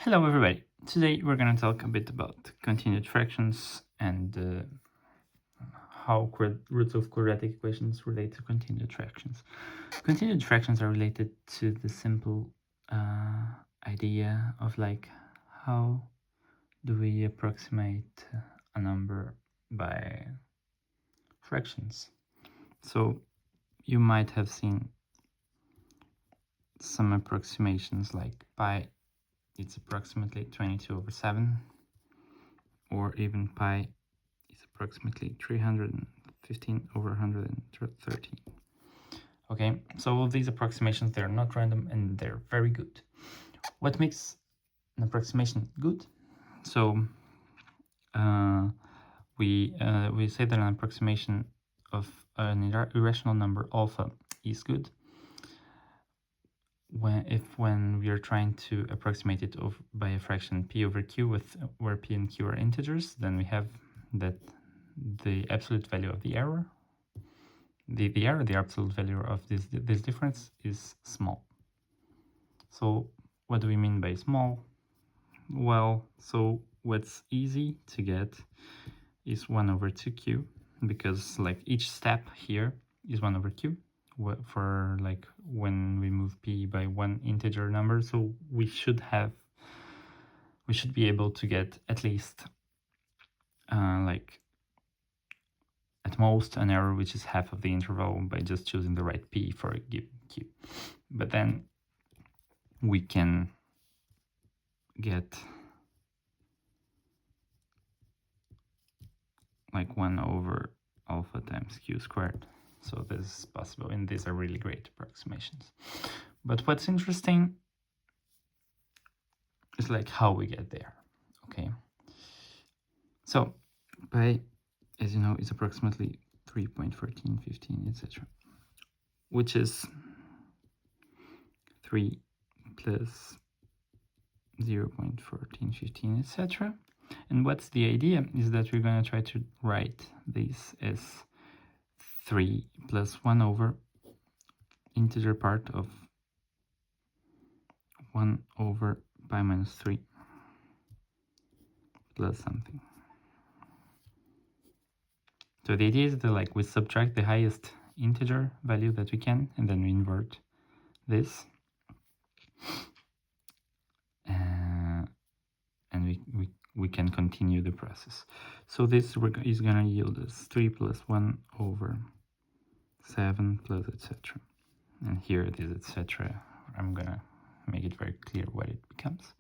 Hello everybody. Today we're going to talk a bit about continued fractions and how roots of quadratic equations relate to continued fractions. Continued fractions are related to the simple idea of like how do we approximate a number by fractions. So you might have seen some approximations like pi, it's approximately 22 over 7, or even pi is approximately 315 over 113. Okay, so all these approximations, they're not random and they're very good. What makes an approximation good? So we say that an approximation of an irrational number alpha is good when we are trying to approximate it by a fraction p over q, where p and q are integers. Then we have that the absolute value of the error, the absolute value of this difference is small. So what do we mean by small? Well, so what's easy to get is 1 over 2q, because like each step here is 1 over q for like when we move p by one integer number. So we should be able to get at least like at most an error which is half of the interval by just choosing the right p for a given q. But then we can get like 1 over alpha times q squared. So this is possible, and these are really great approximations. But what's interesting is like how we get there. Okay, so pi, as you know, is approximately 3.1415, etc., which is 3 plus 0.1415, etc. And what's the idea is that we're going to try to write this as 3 plus 1 over integer part of 1 over pi minus 3 plus something. So the idea is that like we subtract the highest integer value that we can, and then we invert this. And we can continue the process. So this is going to yield us 3 plus 1 over 7 plus etc. And here it is etc. I'm going to make it very clear what it becomes.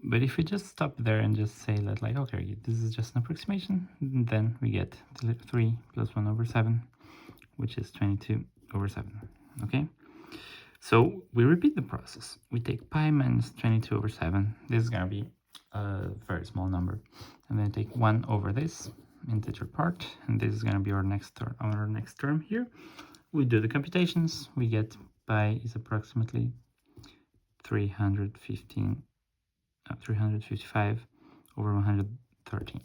But if we just stop there and just say that like, okay, this is just an approximation, then we get 3 plus 1 over 7, which is 22 over 7, okay? So we repeat the process. We take pi minus 22 over 7. This is going to be a very small number. And then take 1 over this integer part. And this is going to be our next term here. We do the computations. We get pi is approximately 355 over 113.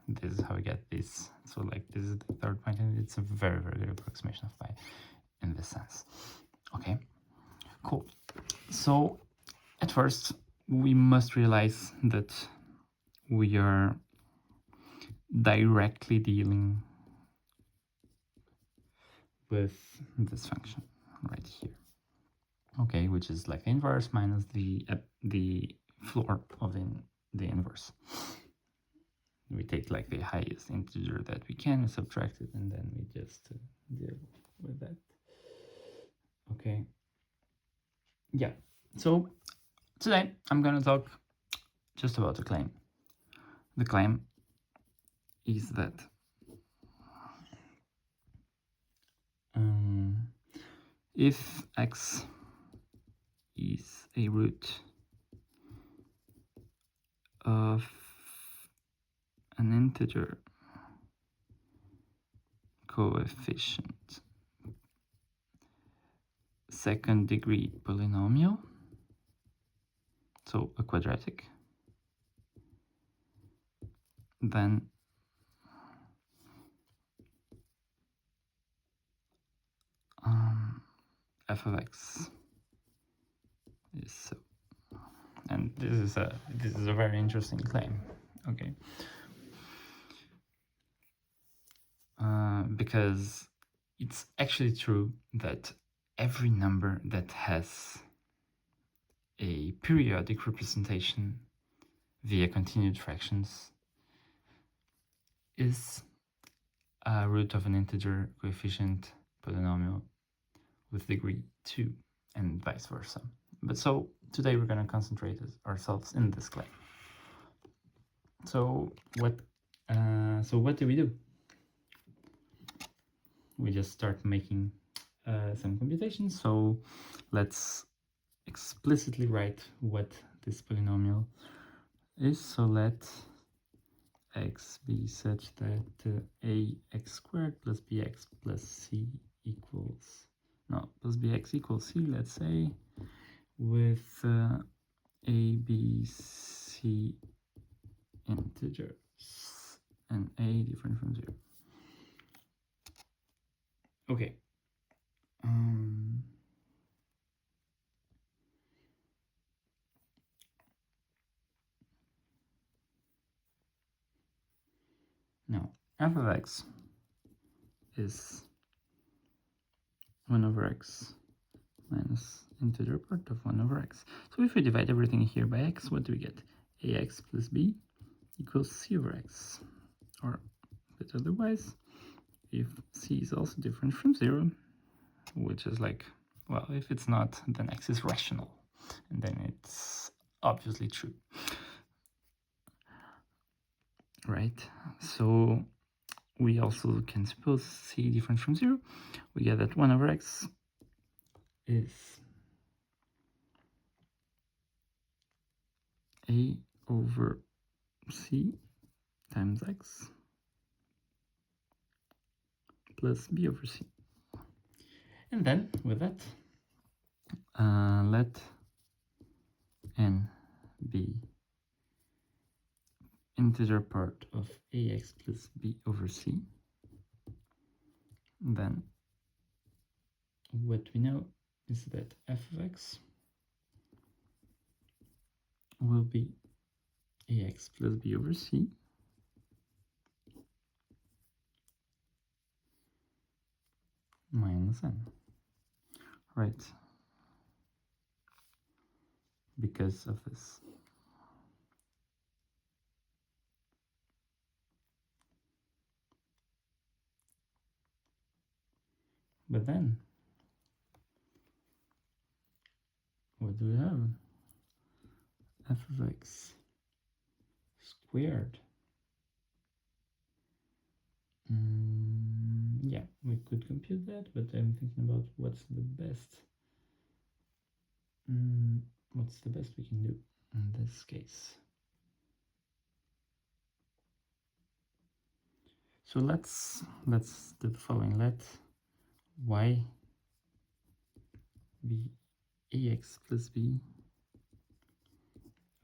This is how we get this. So like this is the third point, and it's a very, very good approximation of pi in this sense. Okay. Cool. So at first, we must realize that we are directly dealing with this function right here. Okay, which is like the inverse minus the floor of the inverse. We take like the highest integer that we can, subtract it, and then we just deal with that. Okay. Yeah, so today I'm gonna talk just about the claim. The claim is that if x is a root of an integer coefficient second degree polynomial, so a quadratic, then f of x is so. And this is a very interesting claim. Okay. Because it's actually true that every number that has a periodic representation via continued fractions is a root of an integer coefficient polynomial with degree 2 and vice versa. But so today we're going to concentrate ourselves in this claim. So what do we do? We just start making some computations. So let's explicitly write what this polynomial is. So let x be such that ax squared plus bx plus c equals, no, plus bx equals c, let's say, with a, b, c integers and a different from 0. Okay. Now, f of x is 1 over x minus integer part of 1 over x. So if we divide everything here by x, what do we get? Ax plus b equals c over x. Or a bit otherwise, if c is also different from 0, which is like, well, if it's not, then x is rational, and then it's obviously true. Right? So we also can suppose c different from 0. We get that 1 over x is a over c times x plus b over c. And then with that, let n be integer part of ax plus b over c. Then what we know is that f of x will be ax plus b over c minus n, right? Because of this. But then, what do we have? F of x squared. Yeah, we could compute that, but I'm thinking about what's the best we can do in this case. So let's do the following. Let y be ax plus b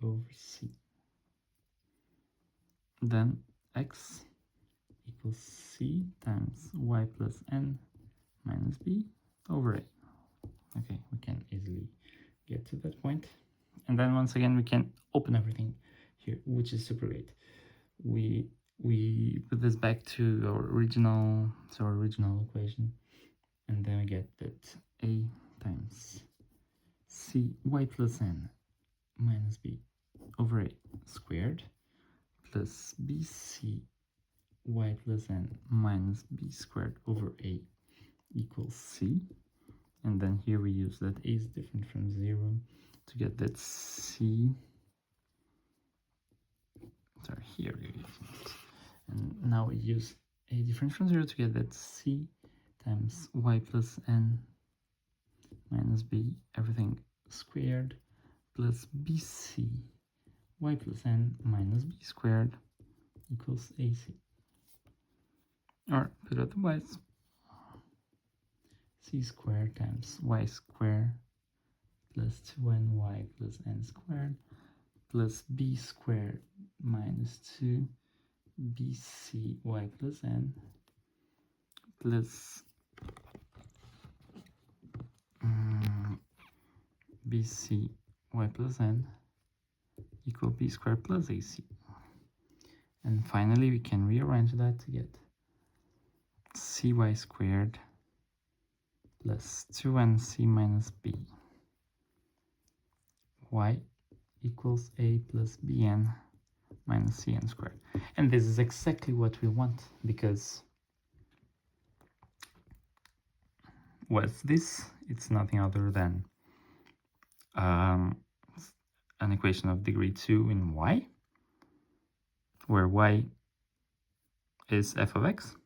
over c. Then x equals c times y plus n minus b over a. Okay, we can easily get to that point. And then once again, we can open everything here, which is super great. We put this back to our original equation, and then we get that a times c y plus n minus b over a squared plus bc y plus n minus b squared over a equals c. And then here we use that a is different from 0 to get that c. Sorry, here we use it. And now we use a different from 0 to get that c times y plus n minus b, everything squared, plus bc y plus n minus b squared equals ac. Or put otherwise, c squared times y squared plus 2ny plus n squared plus b squared minus 2 bcy plus n plus bcy plus n equal b squared plus ac. And finally, we can rearrange that to get cy squared plus 2nc minus b. Y equals a plus bn minus cn squared. And this is exactly what we want, because what's this? It's nothing other than an equation of degree 2 in y, where y is f of x,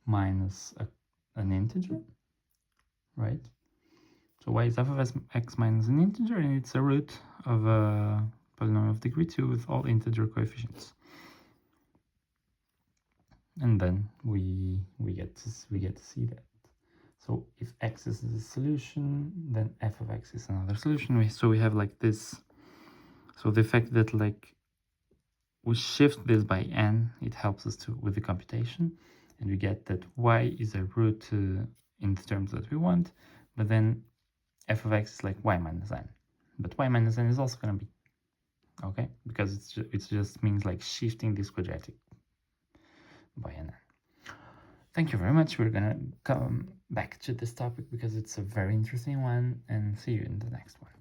minus an integer, right? So y is f of x minus an integer, and it's a root of a polynomial of degree 2 with all integer coefficients. And then we get to see that. So if x is the solution, then f of x is another solution. So we have like this. So the fact that like we shift this by n, it helps us with the computation, and we get that y is a root in the terms that we want, but then f of x is like y minus n, but y minus n is also going to be okay, because it just means like shifting this quadratic by n. Thank you very much. We're gonna come back to this topic because it's a very interesting one, and see you in the next one.